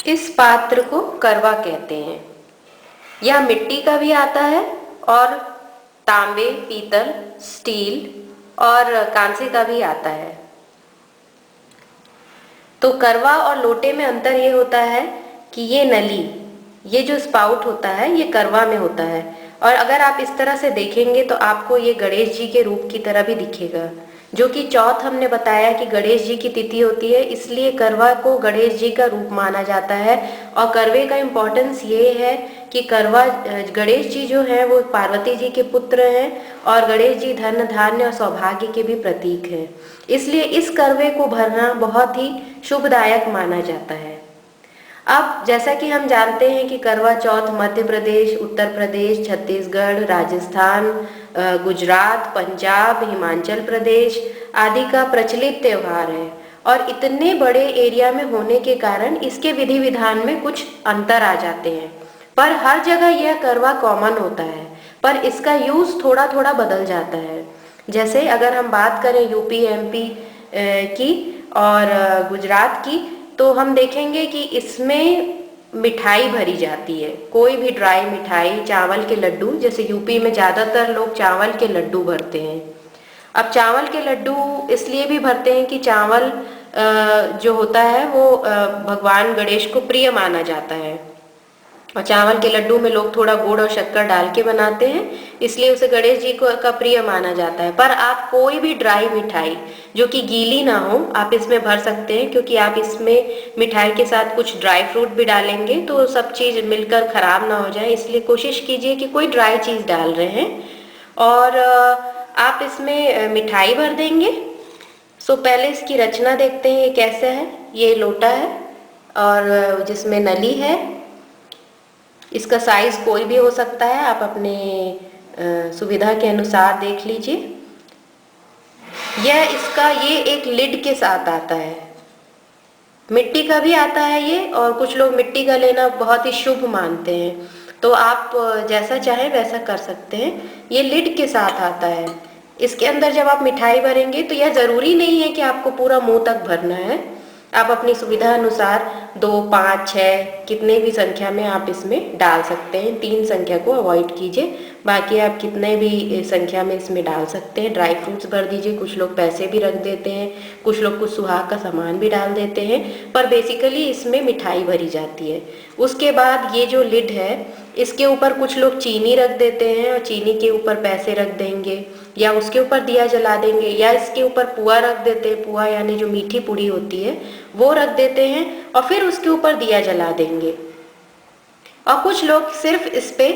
इस पात्र को करवा कहते हैं। यह मिट्टी का भी आता है और तांबे, पीतल, स्टील और कांसे का भी आता है। तो करवा और लोटे में अंतर ये होता है कि ये नली, ये जो स्पाउट होता है ये करवा में होता है, और अगर आप इस तरह से देखेंगे तो आपको ये गणेश जी के रूप की तरह भी दिखेगा, जो कि चौथ हमने बताया कि गणेश जी की तिथि होती है, इसलिए करवा को गणेश जी का रूप माना जाता है। और करवे का इम्पोर्टेंस ये है कि करवा, गणेश जी जो है वो पार्वती जी के पुत्र हैं और गणेश जी धन धान्य और सौभाग्य के भी प्रतीक हैं, इसलिए इस करवे को भरना बहुत ही शुभदायक माना जाता है। अब जैसा कि हम जानते हैं कि करवा चौथ मध्य प्रदेश, उत्तर प्रदेश, छत्तीसगढ़, राजस्थान, गुजरात, पंजाब, हिमाचल प्रदेश आदि का प्रचलित त्यौहार है, और इतने बड़े एरिया में होने के कारण इसके विधि विधान में कुछ अंतर आ जाते हैं, पर हर जगह यह करवा कॉमन होता है, पर इसका यूज़ थोड़ा थोड़ा बदल जाता है। जैसे अगर हम बात करें यूपी एमपी की और गुजरात की, तो हम देखेंगे कि इसमें मिठाई भरी जाती है, कोई भी ड्राई मिठाई, चावल के लड्डू, जैसे यूपी में ज़्यादातर लोग चावल के लड्डू भरते हैं। अब चावल के लड्डू इसलिए भी भरते हैं कि चावल जो होता है वो भगवान गणेश को प्रिय माना जाता है, और चावल के लड्डू में लोग थोड़ा गुड़ और शक्कर डाल के बनाते हैं, इसलिए उसे गणेश जी को का प्रिय माना जाता है। पर आप कोई भी ड्राई मिठाई जो कि गीली ना हो आप इसमें भर सकते हैं, क्योंकि आप इसमें मिठाई के साथ कुछ ड्राई फ्रूट भी डालेंगे तो सब चीज़ मिलकर खराब ना हो जाए, इसलिए कोशिश कीजिए कि कोई ड्राई चीज़ डाल रहे हैं। और आप इसमें मिठाई भर देंगे। सो पहले इसकी रचना देखते हैं ये कैसे है। ये लोटा है और जिसमें नली है, इसका साइज कोई भी हो सकता है, आप अपने सुविधा के अनुसार देख लीजिए। ये एक लिड के साथ आता है, मिट्टी का भी आता है ये, और कुछ लोग मिट्टी का लेना बहुत ही शुभ मानते हैं, तो आप जैसा चाहे वैसा कर सकते हैं। ये लिड के साथ आता है। इसके अंदर जब आप मिठाई भरेंगे तो यह ज़रूरी नहीं है कि आपको पूरा मुंह तक भरना है, आप अपनी सुविधा अनुसार 2, 5, 6 कितने भी संख्या में आप इसमें डाल सकते हैं। 3 संख्या को अवॉइड कीजिए, बाकी आप कितने भी संख्या में इसमें डाल सकते हैं। ड्राई फ्रूट्स भर दीजिए, कुछ लोग पैसे भी रख देते हैं, कुछ लोग कुछ सुहाग का सामान भी डाल देते हैं, पर बेसिकली इसमें मिठाई भरी जाती है। उसके बाद ये जो लिड है इसके ऊपर कुछ लोग चीनी रख देते हैं और चीनी के ऊपर पैसे रख देंगे, या उसके ऊपर दिया जला देंगे, या इसके ऊपर पुआ रख देते हैं, पुआ यानी जो मीठी पूड़ी होती है वो रख देते हैं, और फिर उसके ऊपर दिया जला देंगे। और कुछ लोग सिर्फ इस पे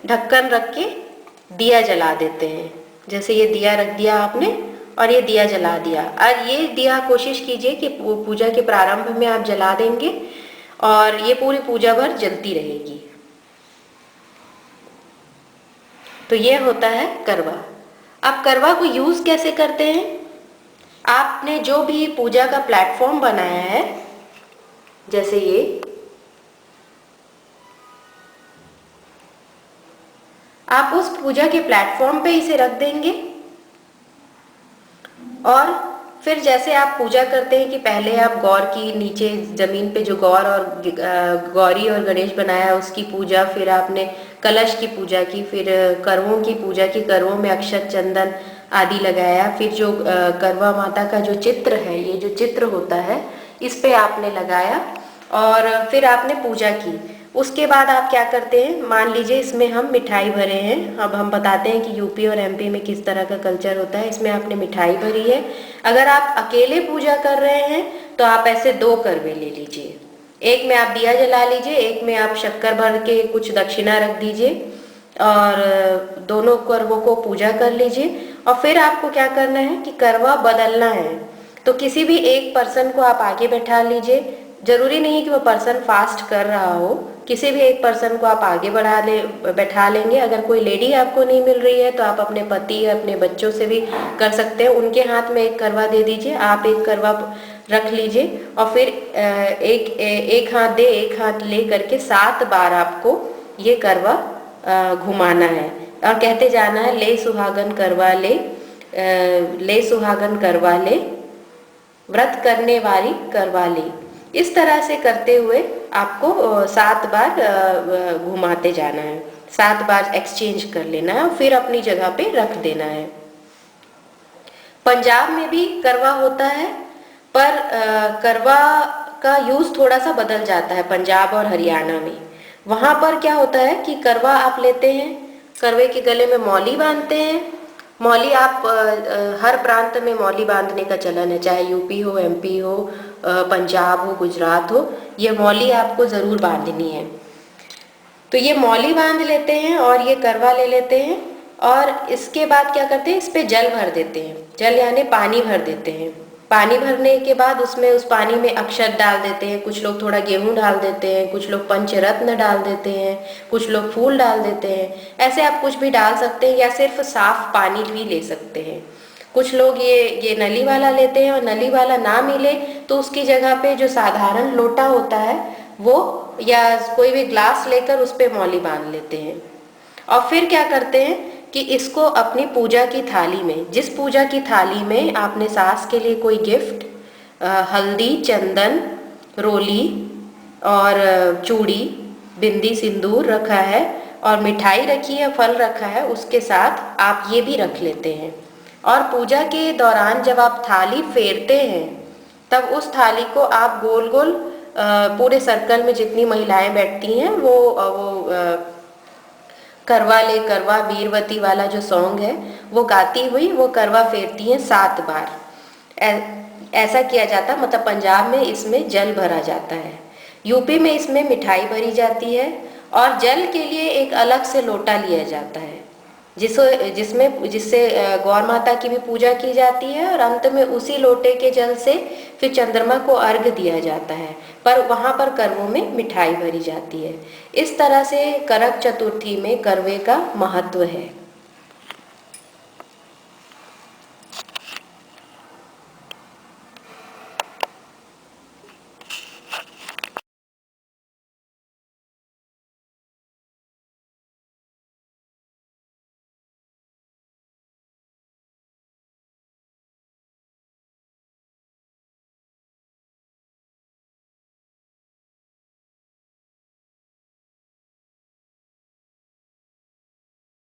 ढक्कन रख के दिया जला देते हैं, जैसे ये दिया रख दिया आपने और ये दिया जला दिया। और ये दिया कोशिश कीजिए कि पूजा के प्रारंभ में आप जला देंगे और ये पूरी पूजा भर जलती रहेगी। तो ये होता है करवा। अब करवा को यूज कैसे करते हैं? आपने जो भी पूजा का प्लेटफॉर्म बनाया है, जैसे ये, आप उस पूजा के प्लेटफॉर्म पे इसे रख देंगे, और फिर जैसे आप पूजा करते हैं कि पहले आप गौर की, नीचे जमीन पे जो गौर और गौरी और गणेश बनाया है उसकी पूजा, फिर आपने कलश की पूजा की, फिर करवों की पूजा की, करवों में अक्षत चंदन आदि लगाया, फिर जो करवा माता का जो चित्र है, ये जो चित्र होता है इस पे आपने लगाया और फिर आपने पूजा की। उसके बाद आप क्या करते हैं, मान लीजिए इसमें हम मिठाई भरे हैं। अब हम बताते हैं कि यूपी और एमपी में किस तरह का कल्चर होता है। इसमें आपने मिठाई भरी है। अगर आप अकेले पूजा कर रहे हैं तो आप ऐसे 2 करवे ले लीजिए, एक में आप दिया जला लीजिए, एक में आप शक्कर भर के कुछ दक्षिणा रख दीजिए और दोनों करवों को पूजा कर लीजिए। और फिर आपको क्या करना है कि करवा बदलना है, तो किसी भी एक पर्सन को आप आगे बैठा लीजिए। जरूरी नहीं कि वो पर्सन फास्ट कर रहा हो, किसी भी एक पर्सन को आप आगे बैठा लेंगे। अगर कोई लेडी आपको नहीं मिल रही है तो आप अपने पति या अपने बच्चों से भी कर सकते हैं। उनके हाथ में एक करवा दे दीजिए, आप एक करवा रख लीजिए और फिर एक हाथ दे एक हाथ ले करके 7 बार आपको ये करवा घुमाना है और कहते जाना है, ले सुहागन करवा ले, ले सुहागन करवा ले, व्रत करने वाली करवा ले। इस तरह से करते हुए आपको 7 बार घुमाते जाना है, 7 बार एक्सचेंज कर लेना है और फिर अपनी जगह पे रख देना है। पंजाब में भी करवा होता है, पर करवा का यूज थोड़ा सा बदल जाता है पंजाब और हरियाणा में। वहां पर क्या होता है कि करवा आप लेते हैं, करवे के गले में मौली बांधते हैं। मौली आप हर प्रांत में मौली बांधने का चलन है, चाहे यूपी हो, एमपी हो, पंजाब हो, गुजरात हो, ये मौली आपको जरूर बांधनी है। तो ये मौली बांध लेते हैं और ये करवा ले लेते हैं और इसके बाद क्या करते हैं, इस पे जल भर देते हैं। जल यानी पानी भर देते हैं। पानी भरने के बाद उसमें उस पानी में अक्षत डाल देते हैं, कुछ लोग थोड़ा गेहूं डाल देते हैं, कुछ लोग पंचरत्न डाल देते हैं, कुछ लोग फूल डाल देते हैं। ऐसे आप कुछ भी डाल सकते हैं या सिर्फ साफ पानी भी ले सकते हैं। कुछ लोग ये नली वाला लेते हैं और नली वाला ना मिले तो उसकी जगह पे जो साधारण लोटा होता है वो या कोई भी ग्लास लेकर उस पे मौली बांध लेते हैं। और फिर क्या करते हैं कि इसको अपनी पूजा की थाली में, जिस पूजा की थाली में आपने सास के लिए कोई गिफ्ट, हल्दी, चंदन, रोली और चूड़ी, बिंदी, सिंदूर रखा है और मिठाई रखी है, फल रखा है, उसके साथ आप ये भी रख लेते हैं। और पूजा के दौरान जब आप थाली फेरते हैं तब उस थाली को आप गोल गोल पूरे सर्कल में जितनी महिलाएं बैठती हैं वो करवा ले करवा वीरवती वाला जो सॉन्ग है वो गाती हुई वो करवा फेरती हैं 7 बार। ऐसा किया जाता, मतलब पंजाब में इसमें जल भरा जाता है, यूपी में इसमें मिठाई भरी जाती है और जल के लिए एक अलग से लोटा लिया जाता है जिससे गौ माता की भी पूजा की जाती है और अंत में उसी लोटे के जल से फिर चंद्रमा को अर्घ दिया जाता है, पर वहाँ पर करवों में मिठाई भरी जाती है। इस तरह से करक चतुर्थी में करवे का महत्व है।